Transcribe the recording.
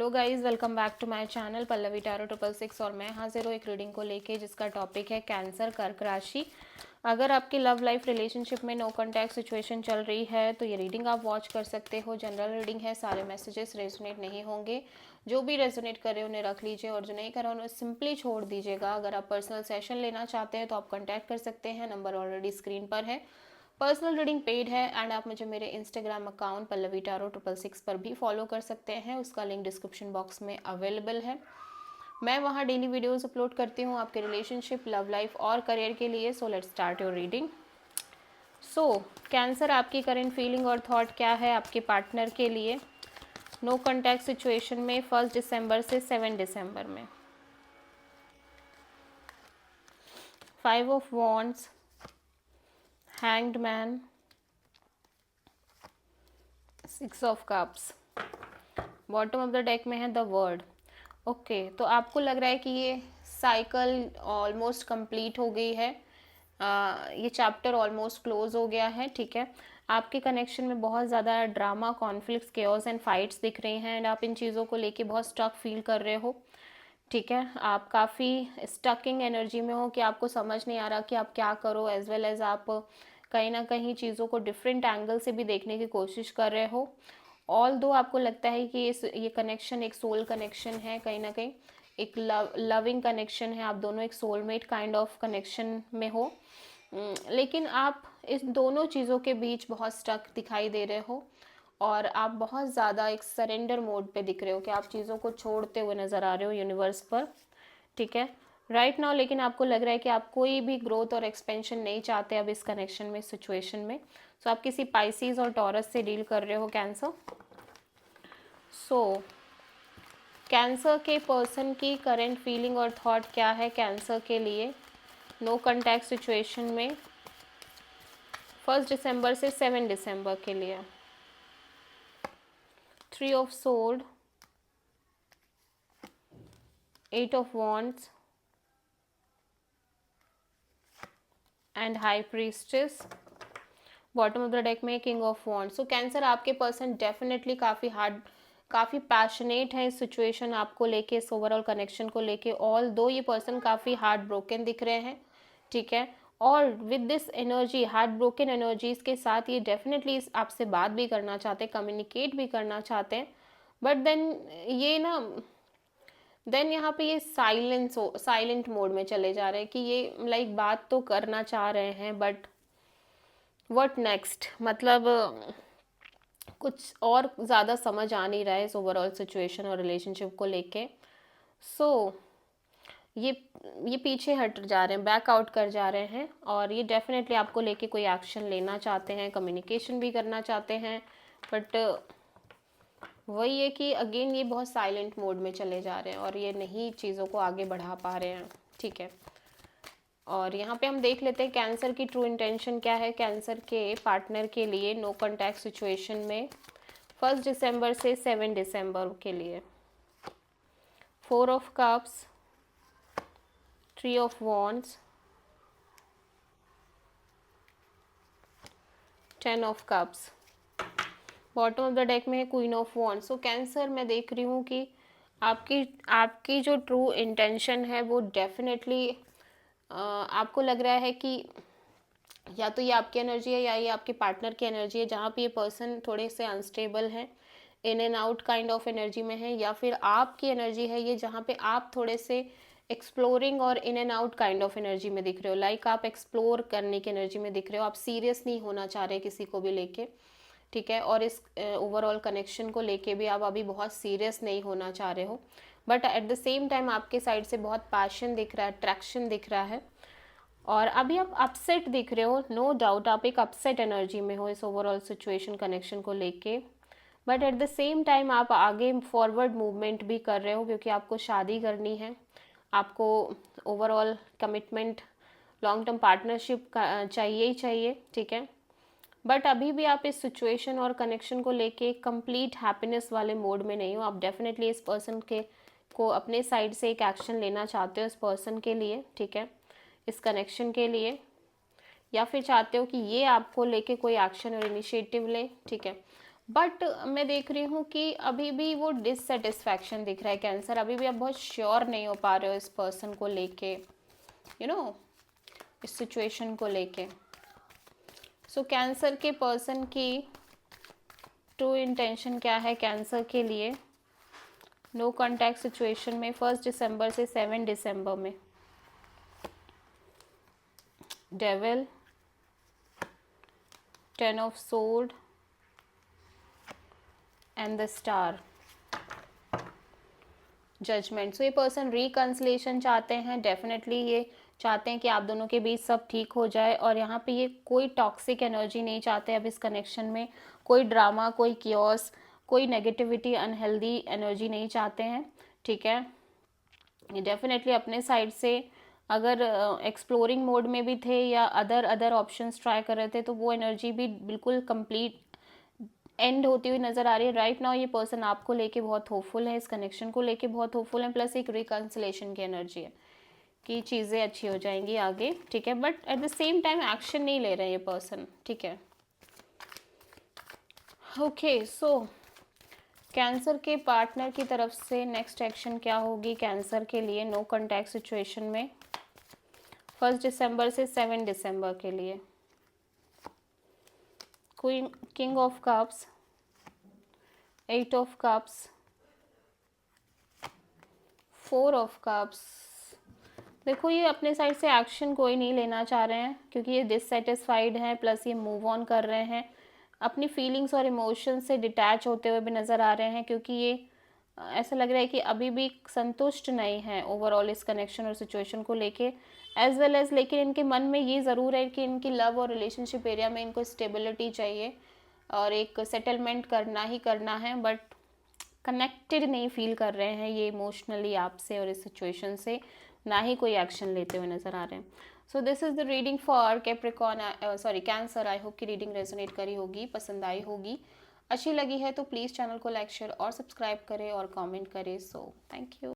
Hello guys, welcome back to my channel Pallavi tarot 666 और मैं हाजिर हूँ एक रीडिंग को लेके जिसका टॉपिक है कैंसर कर्क राशि। अगर आपकी लव लाइफ रिलेशनशिप में नो कॉन्टैक्ट सिचुएशन चल रही है तो ये रीडिंग आप वॉच कर सकते हो। जनरल रीडिंग है, सारे मैसेजेस रेजोनेट नहीं होंगे। जो भी रेजोनेट करे उन्हें रख लीजिए और जो नहीं करा उन्हें सिंपली छोड़ दीजिएगा। अगर आप पर्सनल सेशन लेना चाहते हैं तो आप कॉन्टैक्ट कर सकते हैं, नंबर ऑलरेडी स्क्रीन पर है। पर्सनल रीडिंग पेड है एंड आप मुझे मेरे इंस्टाग्राम अकाउंट पल्लवी टैरो 666 पर भी फॉलो कर सकते हैं। उसका लिंक डिस्क्रिप्शन बॉक्स में अवेलेबल है। मैं वहाँ डेली वीडियोस अपलोड करती हूँ आपके रिलेशनशिप, लव लाइफ और करियर के लिए। So let's start your reading. So cancer, आपकी करेंट फीलिंग और थॉट क्या है आपके पार्टनर के लिए नो कॉन्टैक्ट सिचुएशन में 1 दिसंबर से 7 दिसंबर में। 5 of wands, hanged man, 6 of cups, bottom of the deck में है द वर्ड। ओके, तो आपको लग रहा है कि ये साइकिल ऑलमोस्ट कंप्लीट हो गई है। ये चैप्टर ऑलमोस्ट क्लोज हो गया है। ठीक है, आपके कनेक्शन में बहुत ज़्यादा drama, conflicts, chaos and fights दिख रही हैं एंड आप इन चीज़ों को लेके बहुत स्टक फील कर रहे हो। ठीक है, आप काफ़ी स्टकिंग एनर्जी में हो कि आपको समझ नहीं आ रहा कि आप क्या करो, एज वेल एज आप कहीं ना कहीं चीज़ों को डिफरेंट एंगल से भी देखने की कोशिश कर रहे हो। ऑल दो आपको लगता है कि ये कनेक्शन एक सोल कनेक्शन है, कहीं ना कहीं एक लविंग कनेक्शन है। आप दोनों एक सोलमेट काइंड ऑफ कनेक्शन में हो, लेकिन आप इस दोनों चीज़ों के बीच बहुत स्टक दिखाई दे रहे हो और आप बहुत ज़्यादा एक सरेंडर मोड पे दिख रहे हो कि आप चीज़ों को छोड़ते हुए नज़र आ रहे हो यूनिवर्स पर। ठीक है, राइट नाउ लेकिन आपको लग रहा है कि आप कोई भी ग्रोथ और एक्सपेंशन नहीं चाहते अब इस कनेक्शन में, सिचुएशन में। सो आप किसी पाइसिस और टॉरस से डील कर रहे हो कैंसर। सो कैंसर के पर्सन की करंट फीलिंग और थॉट क्या है कैंसर के लिए नो कॉन्टैक्ट सिचुएशन में 1 दिसंबर से 7 दिसंबर के लिए। 3 of sword, 8 of wands and high priestess, bottom of the deck में king of wands. So cancer, आपके पर्सन डेफिनेटली काफ़ी पैशनेट है इस सिचुएशन आपको लेके, इस ओवरऑल कनेक्शन को लेके। ऑल दो ये पर्सन काफ़ी हार्ट ब्रोकन दिख रहे हैं। ठीक है, और with this energy, heart broken energies के साथ ये डेफिनेटली आपसे बात भी करना चाहते हैं, कम्युनिकेट भी करना चाहते हैं। बट देन यहाँ पे ये साइलेंट मोड में चले जा रहे हैं कि ये लाइक बात तो करना चाह रहे हैं बट व्हाट नेक्स्ट, मतलब कुछ और ज़्यादा समझ आ नहीं रहा है इस ओवरऑल सिचुएशन और रिलेशनशिप को लेके। सो ये पीछे हट जा रहे हैं, बैक आउट कर जा रहे हैं और ये डेफिनेटली आपको लेके कोई एक्शन लेना चाहते हैं, कम्युनिकेशन भी करना चाहते हैं। बट वही है कि अगेन ये बहुत साइलेंट मोड में चले जा रहे हैं और ये नहीं चीज़ों को आगे बढ़ा पा रहे हैं। ठीक है, और यहाँ पे हम देख लेते हैं कैंसर की ट्रू इंटेंशन क्या है कैंसर के पार्टनर के लिए नो कॉन्टैक्ट सिचुएशन में 1 दिसंबर से 7 दिसंबर के लिए। 4 of cups, 3 of wands, 10 of cups, bottom of the deck में है queen of wands. So cancer, मैं देख रही हूँ कि आपकी जो ट्रू इंटेंशन है वो डेफिनेटली आपको लग रहा है कि या तो ये आपकी एनर्जी है या ये आपके पार्टनर की एनर्जी है, जहाँ पे ये पर्सन थोड़े से अनस्टेबल हैं, in and out kind of energy में है, या फिर आपकी एनर्जी है ये जहाँ पे आप थोड़े से एक्सप्लोरिंग और in and out kind of energy में दिख रहे हो। लाइक आप एक्सप्लोर करने की एनर्जी में दिख रहे हो, आप सीरियस नहीं होना चाह रहे किसी को भी लेके। ठीक है, और इस ओवरऑल कनेक्शन को लेके भी आप अभी बहुत सीरियस नहीं होना चाह रहे हो, but at the same time आपके साइड से बहुत पैशन दिख रहा है, अट्रैक्शन दिख रहा है और अभी आप अपसेट दिख रहे हो। नो डाउट आप एक अपसेट एनर्जी में हो इस ओवरऑल सिचुएशन कनेक्शन को लेके, but at the same time आप आगे फॉरवर्ड मूवमेंट भी कर रहे हो क्योंकि आपको शादी करनी है, आपको overall commitment, long term partnership चाहिए ही चाहिए। ठीक है, बट अभी भी आप इस सिचुएशन और कनेक्शन को लेके कंप्लीट हैप्पीनेस वाले मोड में नहीं हो। आप डेफिनेटली इस पर्सन को अपने साइड से एक एक्शन लेना चाहते हो इस पर्सन के लिए। ठीक है, इस कनेक्शन के लिए, या फिर चाहते हो कि ये आपको लेके कोई एक्शन और इनिशिएटिव ले। ठीक है, बट मैं देख रही हूँ कि अभी भी वो डिससेटिस्फैक्शन दिख रहा है कैंसर, अभी भी आप बहुत श्योर नहीं हो पा रहे हो इस पर्सन को लेके, यू नो, इस सिचुएशन को लेके। सो कैंसर के पर्सन की ट्रू इंटेंशन क्या है कैंसर के लिए नो कॉन्टैक्ट सिचुएशन में 1 दिसंबर से 7 दिसंबर में? Devil, 10 of sword and the star, judgment. So ये पर्सन रिकंसिलेशन चाहते हैं, डेफिनेटली ये चाहते हैं कि आप दोनों के बीच सब ठीक हो जाए, और यहाँ पे ये कोई टॉक्सिक एनर्जी नहीं चाहते अब इस कनेक्शन में, कोई ड्रामा, कोई कियोस, कोई नेगेटिविटी, अनहेल्दी एनर्जी नहीं चाहते हैं, ठीक है। ये डेफिनेटली अपने साइड से अगर एक्सप्लोरिंग मोड में भी थे या अदर ऑप्शंस ट्राई कर रहे थे, तो वो एनर्जी भी बिल्कुल कंप्लीट एंड होती हुई नज़र आ रही है। राइट नाउ ये पर्सन आपको लेके बहुत होपफुल है, इस कनेक्शन को लेके बहुत होपफुल है, प्लस एक रिकंसिलेशन की एनर्जी है कि चीज़ें अच्छी हो जाएंगी आगे, ठीक है। But at the same time action नहीं ले रहे हैं ये पर्सन, ठीक है। ओके, सो कैंसर के पार्टनर की तरफ से नेक्स्ट एक्शन क्या होगी कैंसर के लिए नो कॉन्टैक्ट सिचुएशन में 1 दिसंबर से 7 दिसंबर के लिए? Queen, king of cups, 8 of cups, 4 of cups. देखो ये अपने साइड से एक्शन कोई नहीं लेना चाह रहे हैं क्योंकि ये डिससेटिस्फाइड हैं, प्लस ये मूव ऑन कर रहे हैं, अपनी फीलिंग्स और इमोशंस से डिटैच होते हुए भी नज़र आ रहे हैं, क्योंकि ये ऐसा लग रहा है कि अभी भी संतुष्ट नहीं है ओवरऑल इस कनेक्शन और सिचुएशन को लेके एज वेल एज। लेकिन इनके मन में ये ज़रूर है कि इनकी लव और रिलेशनशिप एरिया में इनको स्टेबिलिटी चाहिए और एक सेटलमेंट करना ही करना है, बट कनेक्टेड नहीं फील कर रहे हैं ये इमोशनली आपसे और इस सिचुएशन से, ना ही कोई एक्शन लेते हुए नज़र आ रहे हैं। So this is the reading for Capricorn, sorry cancer. I hope कि रीडिंग रेजोनेट करी होगी, पसंद आई होगी, अच्छी लगी है तो प्लीज़ चैनल को लाइक, शेयर और सब्सक्राइब करें और कमेंट करें। So thank you.